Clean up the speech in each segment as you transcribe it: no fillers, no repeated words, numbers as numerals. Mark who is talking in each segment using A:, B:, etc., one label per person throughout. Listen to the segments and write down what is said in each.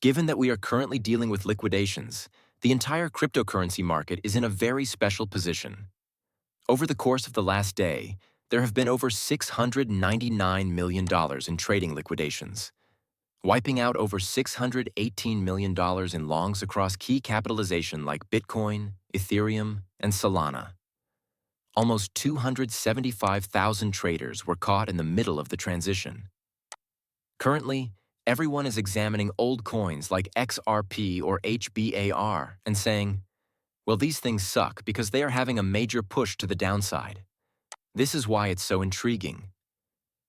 A: Given that we are currently dealing with liquidations, the entire cryptocurrency market is in a very special position. Over the course of the last day, there have been over $699 million in trading liquidations, wiping out over $618 million in longs across key capitalization like Bitcoin, Ethereum, and Solana. Almost 275,000 traders were caught in the middle of the transition. Currently, everyone is examining old coins like XRP or HBAR and saying, well, these things suck because they are having a major push to the downside. This is why it's so intriguing.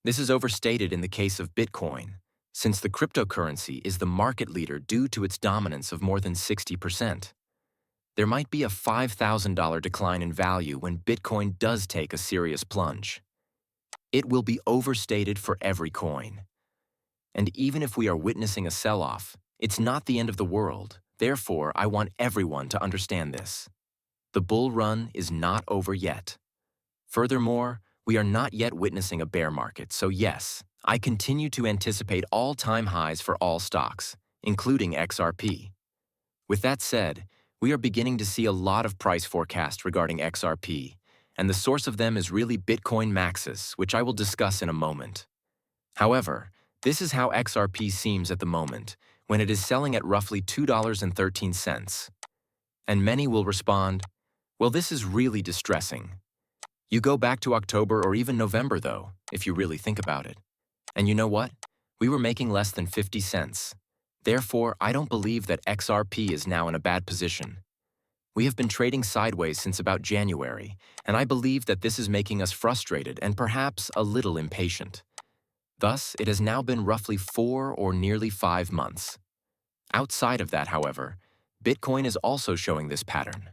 A: This is overstated in the case of Bitcoin, since the cryptocurrency is the market leader due to its dominance of more than 60%. There might be a $5,000 decline in value when Bitcoin does take a serious plunge. It will be overstated for every coin. And even if we are witnessing a sell-off, it's not the end of the world. Therefore, I want everyone to understand this. The bull run is not over yet. Furthermore, we are not yet witnessing a bear market, so yes, I continue to anticipate all-time highs for all stocks, including XRP. With that said, we are beginning to see a lot of price forecasts regarding XRP, and the source of them is really Bitcoin Maxis, which I will discuss in a moment. However, this is how XRP seems at the moment, when it is selling at roughly $2.13. And many will respond, well, this is really distressing. You go back to October or even November, though, if you really think about it. And you know what? We were making less than 50 cents. Therefore, I don't believe that XRP is now in a bad position. We have been trading sideways since about January, and I believe that this is making us frustrated and perhaps a little impatient. Thus, it has now been roughly 4 or nearly 5 months. Outside of that, however, Bitcoin is also showing this pattern.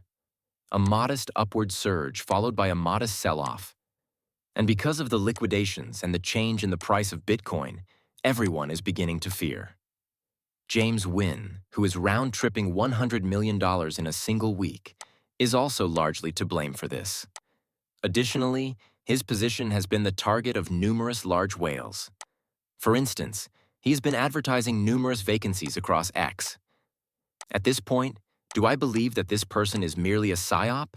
A: A modest upward surge followed by a modest sell-off. And because of the liquidations and the change in the price of Bitcoin, everyone is beginning to fear. James Wynn, who is round-tripping $100 million in a single week, is also largely to blame for this. Additionally, his position has been the target of numerous large whales. For instance, he has been advertising numerous vacancies across X. At this point, do I believe that this person is merely a psyop?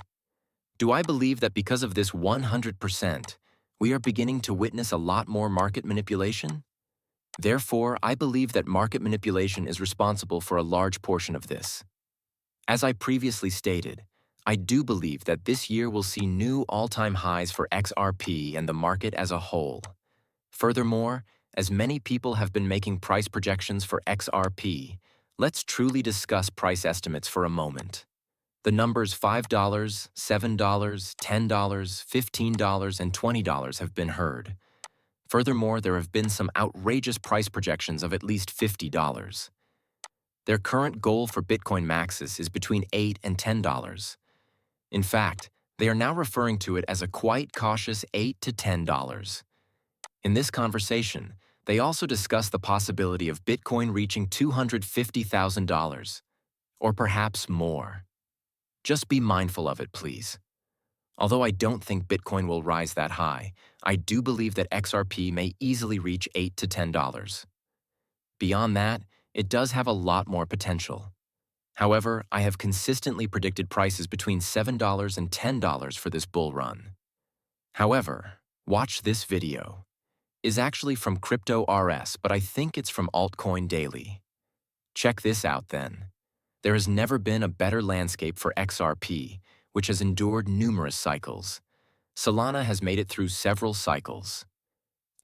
A: Do I believe that because of this 100%, we are beginning to witness a lot more market manipulation? Therefore, I believe that market manipulation is responsible for a large portion of this. As I previously stated, I do believe that this year will see new all-time highs for XRP and the market as a whole. Furthermore, as many people have been making price projections for XRP, let's truly discuss price estimates for a moment. The numbers $5, $7, $10, $15, and $20 have been heard. Furthermore, there have been some outrageous price projections of at least $50. Their current goal for Bitcoin Maxis is between $8 and $10. In fact, they are now referring to it as a quite cautious $8 to $10. In this conversation, they also discuss the possibility of Bitcoin reaching $250,000, or perhaps more. Just be mindful of it, please. Although I don't think Bitcoin will rise that high, I do believe that XRP may easily reach $8 to $10. Beyond that, it does have a lot more potential. However, I have consistently predicted prices between $7 and $10 for this bull run. However, watch this video. Is actually from Crypto RS, but I think it's from Altcoin Daily. Check this out then. There has never been a better landscape for XRP, which has endured numerous cycles. Solana has made it through several cycles.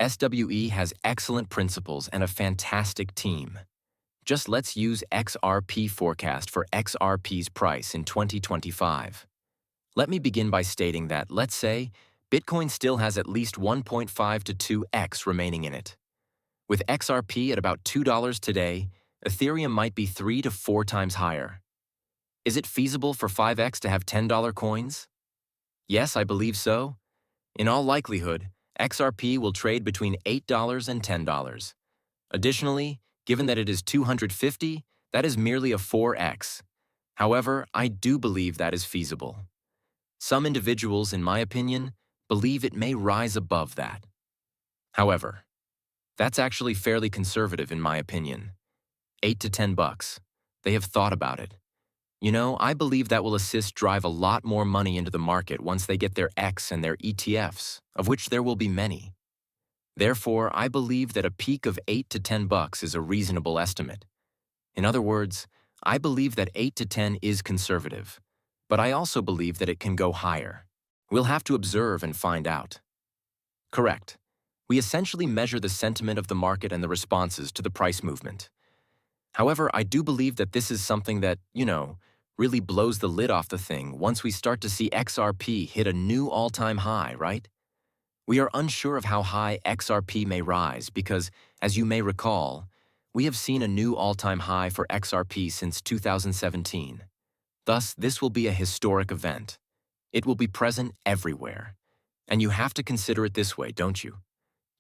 A: SWE has excellent principles and a fantastic team. Just let's use XRP forecast for XRP's price in 2025. Let me begin by stating that, let's say, Bitcoin still has at least 1.5 to 2x remaining in it. With XRP at about $2 today, Ethereum might be 3 to 4 times higher. Is it feasible for 5x to have $10 coins? Yes, I believe so. In all likelihood, XRP will trade between $8 and $10. Additionally, given that it is 250, that is merely a 4x. However, I do believe that is feasible. Some individuals, in my opinion, believe it may rise above that. However, that's actually fairly conservative in my opinion. 8 to 10 bucks. They have thought about it. You know, I believe that will assist drive a lot more money into the market once they get their X and their ETFs, of which there will be many. Therefore, I believe that a peak of 8 to 10 bucks is a reasonable estimate. In other words, I believe that 8 to 10 is conservative, but I also believe that it can go higher. We'll have to observe and find out. Correct. We essentially measure the sentiment of the market and the responses to the price movement. However, I do believe that this is something that, really blows the lid off the thing once we start to see XRP hit a new all-time high, right? We are unsure of how high XRP may rise because, as you may recall, we have seen a new all-time high for XRP since 2017. Thus, this will be a historic event. It will be present everywhere. And you have to consider it this way, don't you?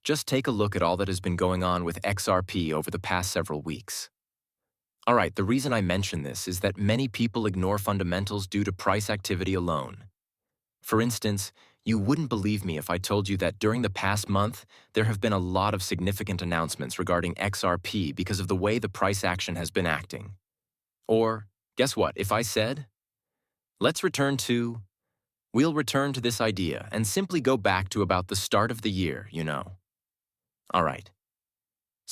A: Just take a look at all that has been going on with XRP over the past several weeks. All right, the reason I mention this is that many people ignore fundamentals due to price activity alone. For instance, you wouldn't believe me if I told you that during the past month, there have been a lot of significant announcements regarding XRP because of the way the price action has been acting. Or, guess what, if I said, we'll return to this idea and simply go back to about the start of the year, All right.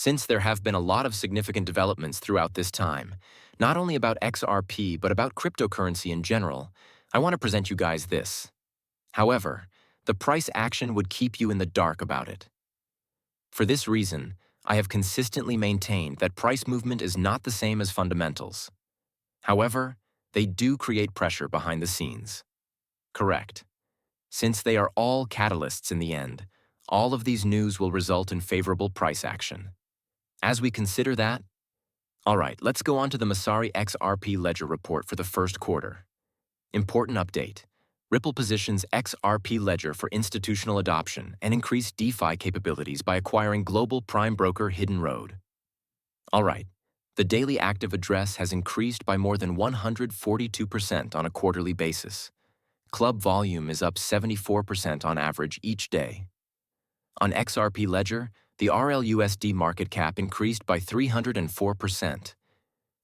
A: Since there have been a lot of significant developments throughout this time, not only about XRP but about cryptocurrency in general, I want to present you guys this. However, the price action would keep you in the dark about it. For this reason, I have consistently maintained that price movement is not the same as fundamentals. However, they do create pressure behind the scenes. Correct. Since they are all catalysts in the end, all of these news will result in favorable price action. As we consider that, all right, let's go on to the Masari XRP Ledger report for the first quarter. Important update. Ripple positions XRP Ledger for institutional adoption and increased DeFi capabilities by acquiring global prime broker Hidden Road. All right, the daily active address has increased by more than 142% on a quarterly basis. Club volume is up 74% on average each day. On XRP Ledger, the RLUSD market cap increased by 304%.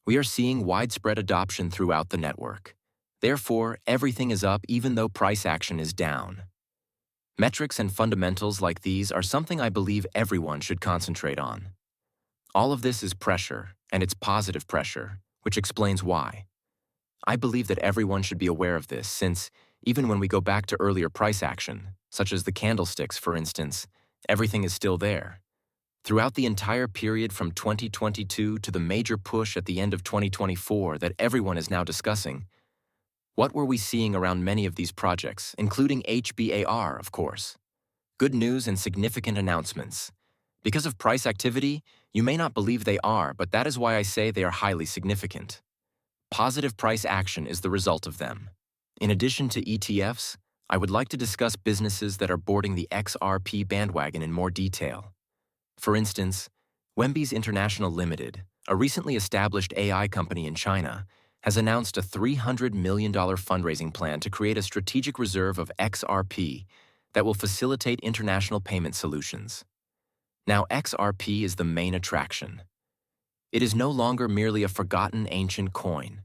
A: We are seeing widespread adoption throughout the network. Therefore, everything is up even though price action is down. Metrics and fundamentals like these are something I believe everyone should concentrate on. All of this is pressure, and it's positive pressure, which explains why. I believe that everyone should be aware of this since, even when we go back to earlier price action, such as the candlesticks for instance, everything is still there. Throughout the entire period from 2022 to the major push at the end of 2024 that everyone is now discussing, what were we seeing around many of these projects, including HBAR, of course? Good news and significant announcements. Because of price activity, you may not believe they are, but that is why I say they are highly significant. Positive price action is the result of them. In addition to ETFs, I would like to discuss businesses that are boarding the XRP bandwagon in more detail. For instance, Wemby's International Limited, a recently established AI company in China, has announced a $300 million fundraising plan to create a strategic reserve of XRP that will facilitate international payment solutions. Now, XRP is the main attraction. It is no longer merely a forgotten ancient coin.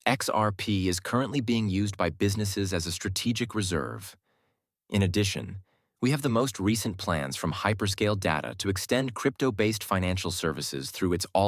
A: XRP is currently being used by businesses as a strategic reserve. In addition, we have the most recent plans from Hyperscale Data to extend crypto-based financial services through its all